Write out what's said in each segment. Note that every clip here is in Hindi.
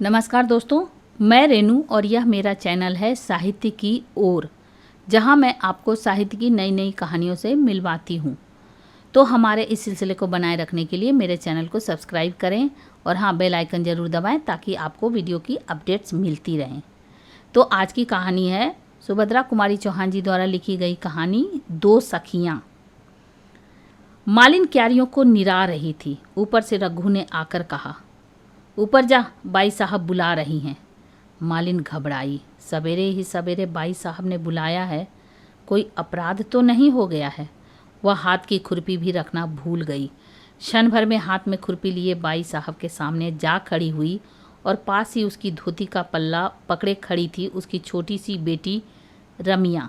नमस्कार दोस्तों, मैं रेनू और यह मेरा चैनल है साहित्य की ओर, जहां मैं आपको साहित्य की नई नई कहानियों से मिलवाती हूं। तो हमारे इस सिलसिले को बनाए रखने के लिए मेरे चैनल को सब्सक्राइब करें और हाँ, बेल आइकन ज़रूर दबाएं ताकि आपको वीडियो की अपडेट्स मिलती रहें। तो आज की कहानी है सुभद्रा कुमारी चौहान जी द्वारा लिखी गई कहानी दो सखियाँ। मालिन क्यारियों को निरा रही थी। ऊपर से रघु ने आकर कहा, ऊपर जा, बाई साहब बुला रही हैं। मालिन घबराई। सवेरे ही सवेरे बाई साहब ने बुलाया है, कोई अपराध तो नहीं हो गया है। वह हाथ की खुरपी भी रखना भूल गई। क्षण भर में हाथ में खुरपी लिए बाई साहब के सामने जा खड़ी हुई और पास ही उसकी धोती का पल्ला पकड़े खड़ी थी उसकी छोटी सी बेटी रमिया।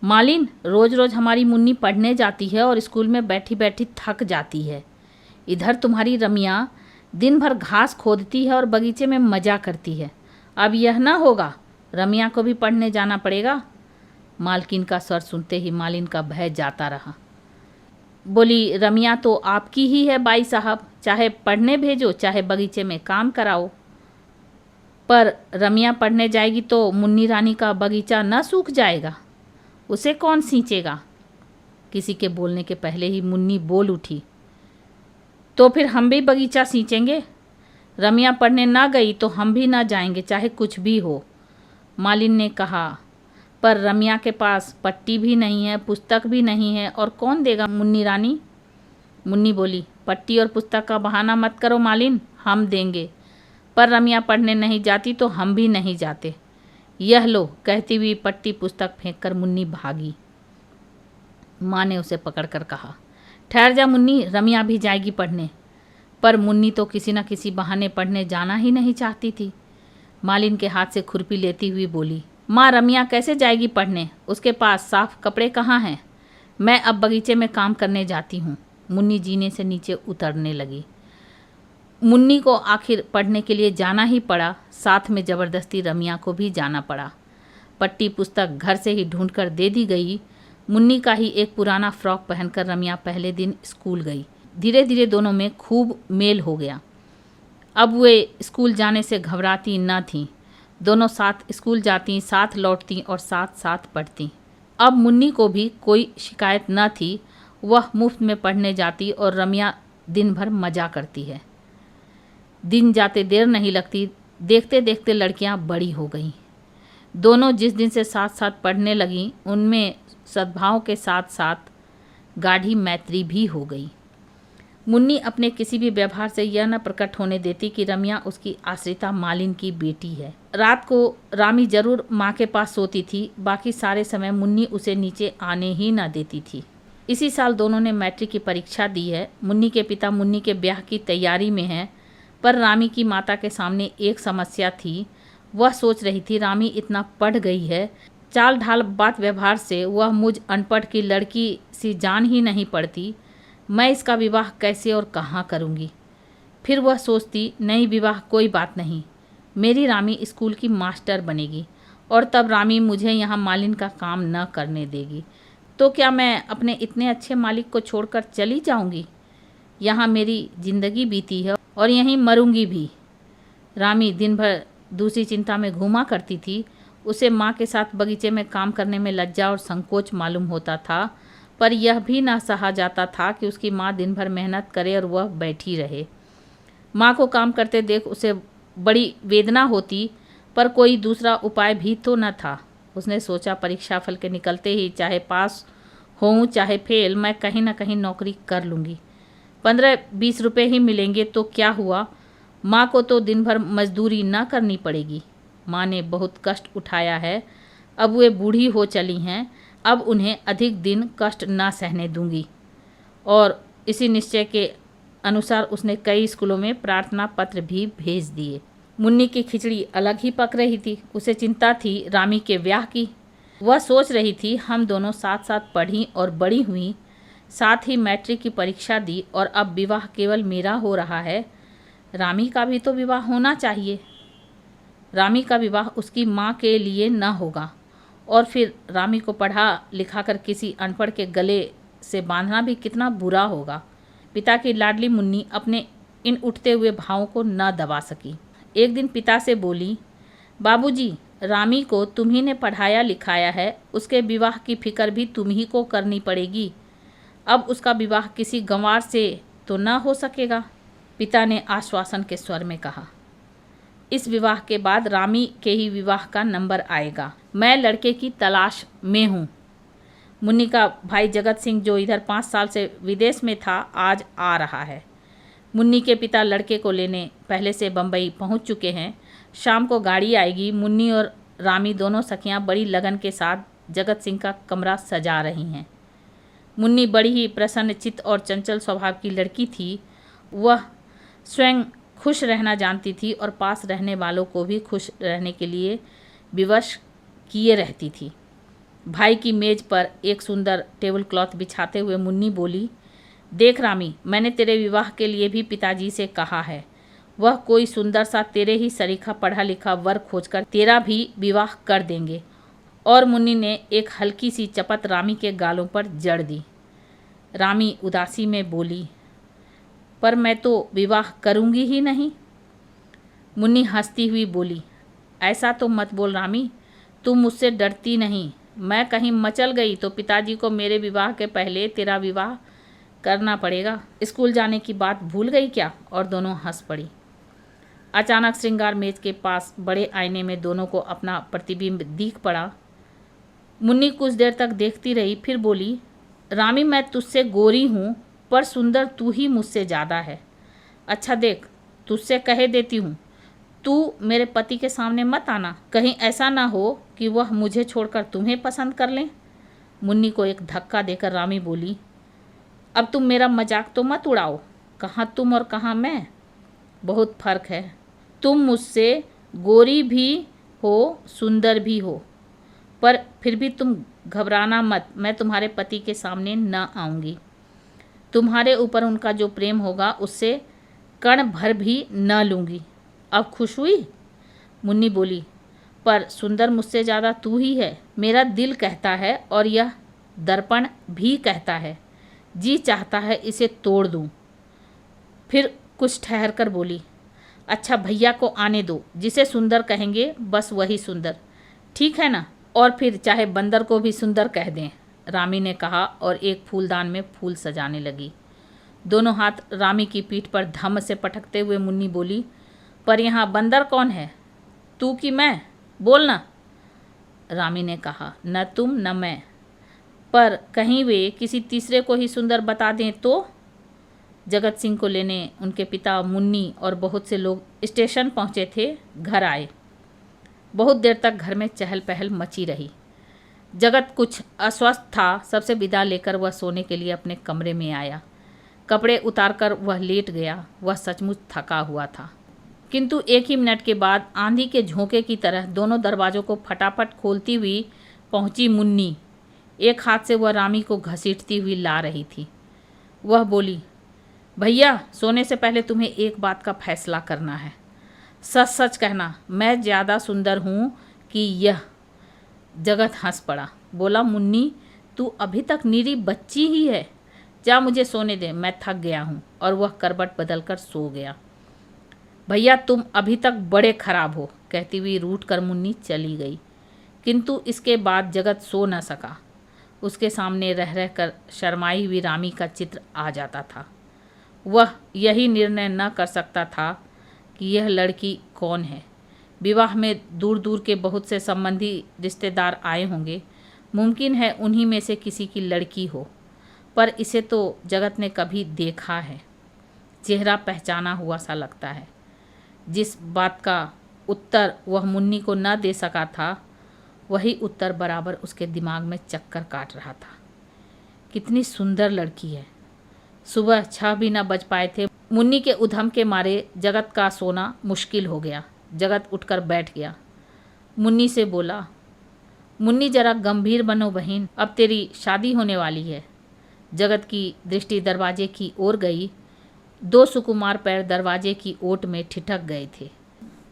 मालिन, रोज़ रोज़ हमारी मुन्नी पढ़ने जाती है और स्कूल में बैठी बैठी थक जाती है। इधर तुम्हारी रमिया दिन भर घास खोदती है और बगीचे में मज़ा करती है। अब यह ना होगा, रमिया को भी पढ़ने जाना पड़ेगा। मालकिन का स्वर सुनते ही मालिन का भय जाता रहा। बोली, रमिया तो आपकी ही है बाई साहब, चाहे पढ़ने भेजो चाहे बगीचे में काम कराओ। पर रमिया पढ़ने जाएगी तो मुन्नी रानी का बगीचा न सूख जाएगा, उसे कौन सींचेगा? किसी के बोलने के पहले ही मुन्नी बोल उठी, तो फिर हम भी बगीचा सींचेंगे। रमिया पढ़ने ना गई तो हम भी ना जाएंगे, चाहे कुछ भी हो। मालिन ने कहा, पर रमिया के पास पट्टी भी नहीं है, पुस्तक भी नहीं है, और कौन देगा मुन्नी रानी? मुन्नी बोली, पट्टी और पुस्तक का बहाना मत करो मालिन, हम देंगे। पर रमिया पढ़ने नहीं जाती तो हम भी नहीं जाते। यह लो, कहती हुई पट्टी पुस्तक फेंक कर मुन्नी भागी। माँ ने उसे पकड़कर कहा, ठहर जा मुन्नी, रमिया भी जाएगी पढ़ने। पर मुन्नी तो किसी न किसी बहाने पढ़ने जाना ही नहीं चाहती थी। मालिन के हाथ से खुरपी लेती हुई बोली, माँ, रमिया कैसे जाएगी पढ़ने? उसके पास साफ कपड़े कहाँ हैं? मैं अब बगीचे में काम करने जाती हूँ। मुन्नी जीने से नीचे उतरने लगी। मुन्नी को आखिर पढ़ने के लिए जाना ही पड़ा, साथ में ज़बरदस्ती रमिया को भी जाना पड़ा। पट्टी पुस्तक घर से ही ढूंढ कर दे दी गई। मुन्नी का ही एक पुराना फ्रॉक पहनकर रमिया पहले दिन स्कूल गई। धीरे धीरे दोनों में खूब मेल हो गया। अब वे स्कूल जाने से घबराती न थीं। दोनों साथ स्कूल जाती, साथ लौटती और साथ साथ पढ़ती। अब मुन्नी को भी कोई शिकायत न थी। वह मुफ्त में पढ़ने जाती और रमिया दिन भर मज़ा करती है। दिन जाते देर नहीं लगती। देखते देखते लड़कियां बड़ी हो गईं। दोनों जिस दिन से साथ साथ पढ़ने लगीं, उनमें सद्भाव के साथ साथ गाढ़ी मैत्री भी हो गई। मुन्नी अपने किसी भी व्यवहार से यह न प्रकट होने देती कि रमिया उसकी आश्रिता मालिन की बेटी है। रात को रामी जरूर माँ के पास सोती थी, बाकी सारे समय मुन्नी उसे नीचे आने ही न देती थी। इसी साल दोनों ने मैट्रिक की परीक्षा दी है। मुन्नी के पिता मुन्नी के ब्याह की तैयारी में हैं, पर रामी की माता के सामने एक समस्या थी। वह सोच रही थी, रामी इतना पढ़ गई है, चाल ढाल बात व्यवहार से वह मुझ अनपढ़ की लड़की सी जान ही नहीं पड़ती। मैं इसका विवाह कैसे और कहाँ करूँगी? फिर वह सोचती, नहीं, विवाह कोई बात नहीं, मेरी रामी स्कूल की मास्टर बनेगी और तब रामी मुझे यहाँ मालिन का काम न करने देगी। तो क्या मैं अपने इतने अच्छे मालिक को छोड़कर चली जाऊँगी? यहाँ मेरी जिंदगी बीती है और यहीं मरूंगी भी। रामी दिन भर दूसरी चिंता में घूमा करती थी। उसे माँ के साथ बगीचे में काम करने में लज्जा और संकोच मालूम होता था, पर यह भी ना सहा जाता था कि उसकी माँ दिन भर मेहनत करे और वह बैठी रहे। माँ को काम करते देख उसे बड़ी वेदना होती, पर कोई दूसरा उपाय भी तो न था। उसने सोचा, परीक्षा फल के निकलते ही चाहे पास होऊं चाहे फेल, मैं कहीं ना कहीं नौकरी कर लूँगी। 15-20 रुपये ही मिलेंगे तो क्या हुआ, माँ को तो दिन भर मजदूरी ना करनी पड़ेगी। माँ ने बहुत कष्ट उठाया है, अब वे बूढ़ी हो चली हैं, अब उन्हें अधिक दिन कष्ट ना सहने दूंगी। और इसी निश्चय के अनुसार उसने कई स्कूलों में प्रार्थना पत्र भी भेज दिए। मुन्नी की खिचड़ी अलग ही पक रही थी। उसे चिंता थी रामी के ब्याह की। वह सोच रही थी, हम दोनों साथ साथ पढ़ी और बड़ी हुई, साथ ही मैट्रिक की परीक्षा दी, और अब विवाह केवल मेरा हो रहा है, रामी का भी तो विवाह होना चाहिए। रामी का विवाह उसकी माँ के लिए न होगा, और फिर रामी को पढ़ा लिखा कर किसी अनपढ़ के गले से बांधना भी कितना बुरा होगा। पिता की लाडली मुन्नी अपने इन उठते हुए भावों को न दबा सकी। एक दिन पिता से बोली, बाबूजी, रामी को तुम्ही ने पढ़ाया लिखाया है, उसके विवाह की फिक्र भी तुम्ही को करनी पड़ेगी। अब उसका विवाह किसी गंवार से तो न हो सकेगा। पिता ने आश्वासन के स्वर में कहा। इस विवाह के बाद रामी के ही विवाह का नंबर आएगा। मैं लड़के की तलाश में हूँ। मुन्नी का भाई जगत सिंह, जो इधर 5 साल से विदेश में था, आज आ रहा है। मुन्नी के पिता लड़के को लेने पहले से बम्बई पहुँच चुके हैं। शाम को गाड़ी आएगी। मुन्नी और रामी दोनों सखियाँ बड़ी लगन के साथ जगत सिंह का कमरा सजा रही हैं। मुन्नी बड़ी ही प्रसन्नचित्त और चंचल स्वभाव की लड़की थी। वह स्वयं खुश रहना जानती थी और पास रहने वालों को भी खुश रहने के लिए विवश किए रहती थी। भाई की मेज पर एक सुंदर टेबल क्लॉथ बिछाते हुए मुन्नी बोली, देख रामी, मैंने तेरे विवाह के लिए भी पिताजी से कहा है। वह कोई सुंदर सा तेरे ही सरीखा पढ़ा लिखा वर खोजकर तेरा भी विवाह कर देंगे। और मुन्नी ने एक हल्की सी चपत रामी के गालों पर जड़ दी। रामी उदासी में बोली, पर मैं तो विवाह करूंगी ही नहीं। मुन्नी हंसती हुई बोली, ऐसा तो मत बोल रामी, तुम मुझसे डरती नहीं। मैं कहीं मचल गई तो पिताजी को मेरे विवाह के पहले तेरा विवाह करना पड़ेगा। स्कूल जाने की बात भूल गई क्या? और दोनों हंस पड़ी। अचानक श्रृंगार मेज के पास बड़े आईने में दोनों को अपना प्रतिबिंब दिख पड़ा। मुन्नी कुछ देर तक देखती रही, फिर बोली, रामी, मैं तुझसे गोरी हूँ, पर सुंदर तू ही मुझसे ज़्यादा है। अच्छा देख, तुझसे कहे देती हूँ, तू मेरे पति के सामने मत आना। कहीं ऐसा ना हो कि वह मुझे छोड़कर तुम्हें पसंद कर लें। मुन्नी को एक धक्का देकर रामी बोली, अब तुम मेरा मजाक तो मत उड़ाओ। कहाँ तुम और कहाँ मैं, बहुत फर्क है। तुम मुझसे गोरी भी हो, सुंदर भी हो, पर फिर भी तुम घबराना मत। मैं तुम्हारे पति के सामने न आऊँगी। तुम्हारे ऊपर उनका जो प्रेम होगा उससे कण भर भी न लूँगी। अब खुश हुई? मुन्नी बोली, पर सुंदर मुझसे ज़्यादा तू ही है। मेरा दिल कहता है और यह दर्पण भी कहता है। जी चाहता है इसे तोड़ दूँ। फिर कुछ ठहर कर बोली, अच्छा भैया को आने दो, जिसे सुंदर कहेंगे बस वही सुंदर, ठीक है ना? और फिर चाहे बंदर को भी सुंदर कह दें, रामी ने कहा और एक फूलदान में फूल सजाने लगी। दोनों हाथ रामी की पीठ पर धम्म से पटकते हुए मुन्नी बोली, पर यहाँ बंदर कौन है, तू कि मैं? बोल ना। रामी ने कहा, न तुम न मैं, पर कहीं वे किसी तीसरे को ही सुंदर बता दें तो? जगत सिंह को लेने उनके पिता, मुन्नी और बहुत से लोग स्टेशन पहुँचे थे। घर आए। बहुत देर तक घर में चहल पहल मची रही। जगत कुछ अस्वस्थ था। सबसे विदा लेकर वह सोने के लिए अपने कमरे में आया। कपड़े उतारकर वह लेट गया। वह सचमुच थका हुआ था। किंतु एक ही मिनट के बाद आंधी के झोंके की तरह दोनों दरवाज़ों को फटाफट खोलती हुई पहुंची मुन्नी। एक हाथ से वह रामी को घसीटती हुई ला रही थी। वह बोली, भैया, सोने से पहले तुम्हें एक बात का फैसला करना है। सच सच कहना, मैं ज़्यादा सुंदर हूँ कि यह? जगत हंस पड़ा। बोला, मुन्नी, तू अभी तक निरी बच्ची ही है। जा मुझे सोने दे, मैं थक गया हूँ। और वह करवट बदलकर सो गया। भैया, तुम अभी तक बड़े खराब हो, कहती हुई रूठ कर मुन्नी चली गई। किंतु इसके बाद जगत सो न सका। उसके सामने रह रह कर शर्माई हुई रामी का चित्र आ जाता था। वह यही निर्णय न कर सकता था कि यह लड़की कौन है। विवाह में दूर दूर के बहुत से संबंधी रिश्तेदार आए होंगे। मुमकिन है उन्हीं में से किसी की लड़की हो, पर इसे तो जगत ने कभी देखा है। चेहरा पहचाना हुआ सा लगता है। जिस बात का उत्तर वह मुन्नी को न दे सका था, वही उत्तर बराबर उसके दिमाग में चक्कर काट रहा था। कितनी सुंदर लड़की है। सुबह 6 भी न बज पाए थे। मुन्नी के उधम के मारे जगत का सोना मुश्किल हो गया। जगत उठकर बैठ गया। मुन्नी से बोला, मुन्नी, जरा गंभीर बनो बहन, अब तेरी शादी होने वाली है। जगत की दृष्टि दरवाजे की ओर गई। 2 सुकुमार पैर दरवाजे की ओट में ठिठक गए थे।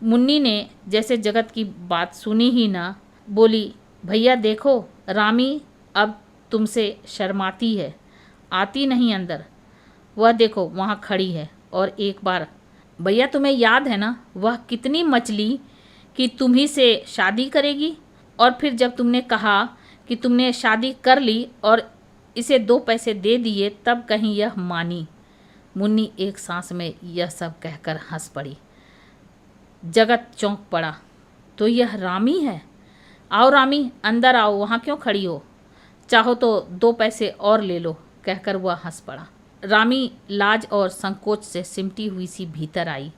मुन्नी ने जैसे जगत की बात सुनी ही ना, बोली, भैया देखो, रामी अब तुमसे शर्माती है, आती नहीं अंदर। वह देखो वहाँ खड़ी है और एक बार भैया तुम्हें याद है ना वह कितनी मचली कि तुम्ही से शादी करेगी, और फिर जब तुमने कहा कि तुमने शादी कर ली और इसे 2 पैसे दे दिए तब कहीं यह मानी। मुन्नी एक सांस में यह सब कहकर हंस पड़ी। जगत चौंक पड़ा। तो यह रामी है? आओ रामी, अंदर आओ, वहाँ क्यों खड़ी हो? चाहो तो 2 पैसे और ले लो, कहकर वह हंस पड़ा। रामी लाज और संकोच से सिमटी हुई सी भीतर आई,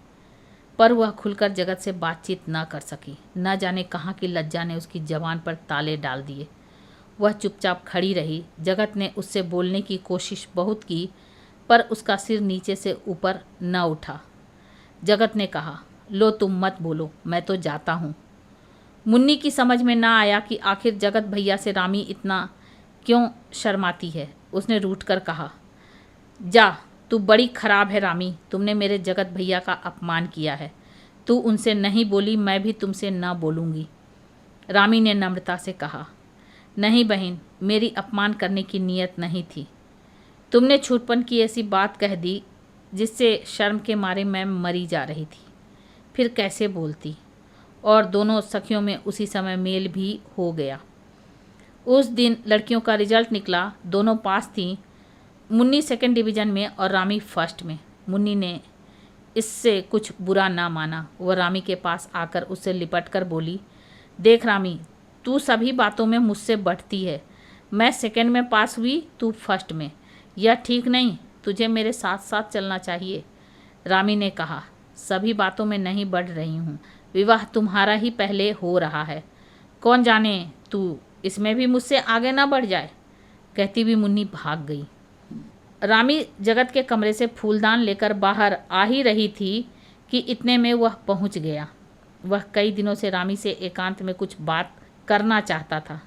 पर वह खुलकर जगत से बातचीत न कर सकी। न जाने कहाँ की लज्जा ने उसकी जबान पर ताले डाल दिए। वह चुपचाप खड़ी रही। जगत ने उससे बोलने की कोशिश बहुत की, पर उसका सिर नीचे से ऊपर न उठा। जगत ने कहा, लो तुम मत बोलो, मैं तो जाता हूँ। मुन्नी की समझ में ना आया कि आखिर जगत भैया से रामी इतना क्यों शर्माती है। उसने रूठ कर कहा, जा, तू बड़ी खराब है रामी, तुमने मेरे जगत भैया का अपमान किया है। तू उनसे नहीं बोली, मैं भी तुमसे ना बोलूँगी। रामी ने नम्रता से कहा, नहीं बहन, मेरी अपमान करने की नीयत नहीं थी। तुमने छूटपन की ऐसी बात कह दी जिससे शर्म के मारे मैं मरी जा रही थी। फिर कैसे बोलती। और दोनों सखियों में उसी समय मेल भी हो गया। उस दिन लड़कियों का रिजल्ट निकला। दोनों पास थीं। मुन्नी 2nd डिवीज़न में और रामी 1st में। मुन्नी ने इससे कुछ बुरा ना माना। वह रामी के पास आकर उससे लिपट कर बोली, देख रामी, तू सभी बातों में मुझसे बढ़ती है। मैं 2nd में पास हुई, तू 1st में। यह ठीक नहीं, तुझे मेरे साथ साथ चलना चाहिए। रामी ने कहा, सभी बातों में नहीं बढ़ रही हूँ, विवाह तुम्हारा ही पहले हो रहा है, कौन जाने तू इसमें भी मुझसे आगे ना बढ़ जाए। कहती हुई मुन्नी भाग गई। रामी जगत के कमरे से फूलदान लेकर बाहर आ ही रही थी कि इतने में वह पहुंच गया। वह कई दिनों से रामी से एकांत में कुछ बात करना चाहता था।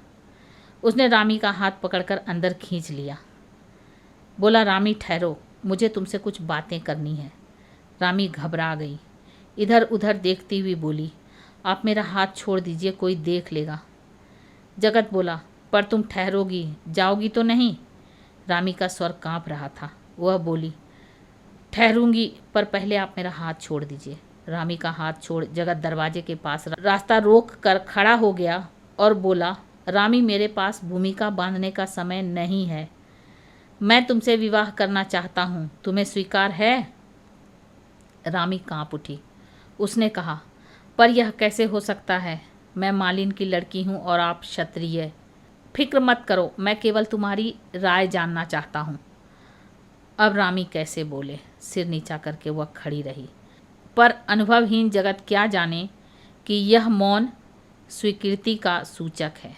उसने रामी का हाथ पकड़कर अंदर खींच लिया। बोला, रामी ठहरो, मुझे तुमसे कुछ बातें करनी है। रामी घबरा गई। इधर उधर देखती हुई बोली, आप मेरा हाथ छोड़ दीजिए, कोई देख लेगा। जगत बोला, पर तुम ठहरोगी, जाओगी तो नहीं? रामी का स्वर कांप रहा था। वह बोली, ठहरूंगी, पर पहले आप मेरा हाथ छोड़ दीजिए। रामी का हाथ छोड़ जगत दरवाजे के पास रास्ता रोक कर खड़ा हो गया और बोला, रामी, मेरे पास भूमिका बांधने का समय नहीं है। मैं तुमसे विवाह करना चाहता हूँ, तुम्हें स्वीकार है? रामी कांप उठी। उसने कहा, पर यह कैसे हो सकता है? मैं मालिन की लड़की हूँ और आप क्षत्रिय। फिक्र मत करो, मैं केवल तुम्हारी राय जानना चाहता हूँ। अब रामी कैसे बोले। सिर नीचा करके वह खड़ी रही। पर अनुभवहीन जगत क्या जाने कि यह मौन स्वीकृति का सूचक है।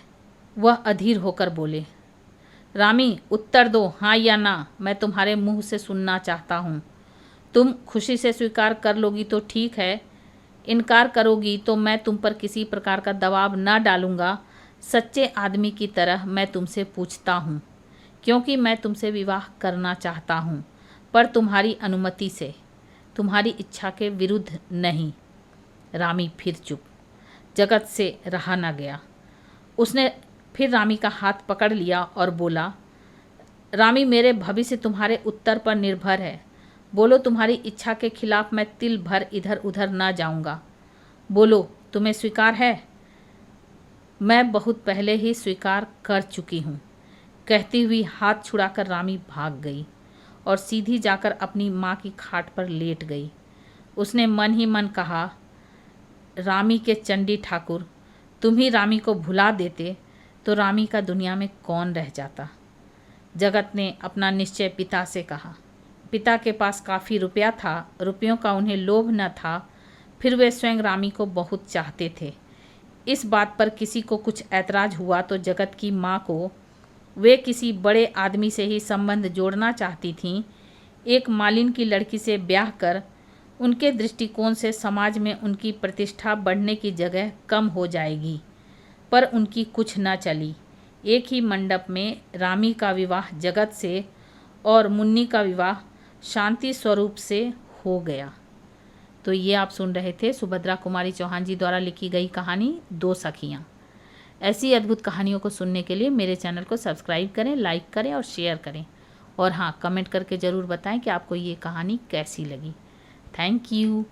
वह अधीर होकर बोले, रामी, उत्तर दो, हाँ या ना, मैं तुम्हारे मुंह से सुनना चाहता हूँ। तुम खुशी से स्वीकार कर लोगी तो ठीक है, इनकार करोगी तो मैं तुम पर किसी प्रकार का दबाव न डालूंगा। सच्चे आदमी की तरह मैं तुमसे पूछता हूँ, क्योंकि मैं तुमसे विवाह करना चाहता हूँ, पर तुम्हारी अनुमति से, तुम्हारी इच्छा के विरुद्ध नहीं। रामी फिर चुप। जगत से रहा न गया। उसने फिर रामी का हाथ पकड़ लिया और बोला, रामी, मेरे भविष्य तुम्हारे उत्तर पर निर्भर है। बोलो, तुम्हारी इच्छा के खिलाफ मैं तिल भर इधर उधर ना जाऊंगा। बोलो, तुम्हें स्वीकार है? मैं बहुत पहले ही स्वीकार कर चुकी हूँ। कहती हुई हाथ छुड़ाकर रामी भाग गई और सीधी जाकर अपनी माँ की खाट पर लेट गई। उसने मन ही मन कहा, रामी के चंडी ठाकुर, तुम ही रामी को भुला देते तो रामी का दुनिया में कौन रह जाता। जगत ने अपना निश्चय पिता से कहा। पिता के पास काफ़ी रुपया था, रुपयों का उन्हें लोभ न था, फिर वे स्वयं रामी को बहुत चाहते थे। इस बात पर किसी को कुछ ऐतराज़ हुआ तो जगत की माँ को वे किसी बड़े आदमी से ही संबंध जोड़ना चाहती थीं। एक मालिन की लड़की से ब्याह कर उनके दृष्टिकोण से समाज में उनकी प्रतिष्ठा बढ़ने की जगह कम हो जाएगी, पर उनकी कुछ न चली। एक ही मंडप में रामी का विवाह जगत से और मुन्नी का विवाह शांति स्वरूप से हो गया। तो ये आप सुन रहे थे सुभद्रा कुमारी चौहान जी द्वारा लिखी गई कहानी 2 सखियाँ। ऐसी अद्भुत कहानियों को सुनने के लिए मेरे चैनल को सब्सक्राइब करें, लाइक करें और शेयर करें। और हाँ, कमेंट करके ज़रूर बताएं कि आपको ये कहानी कैसी लगी। Thank you.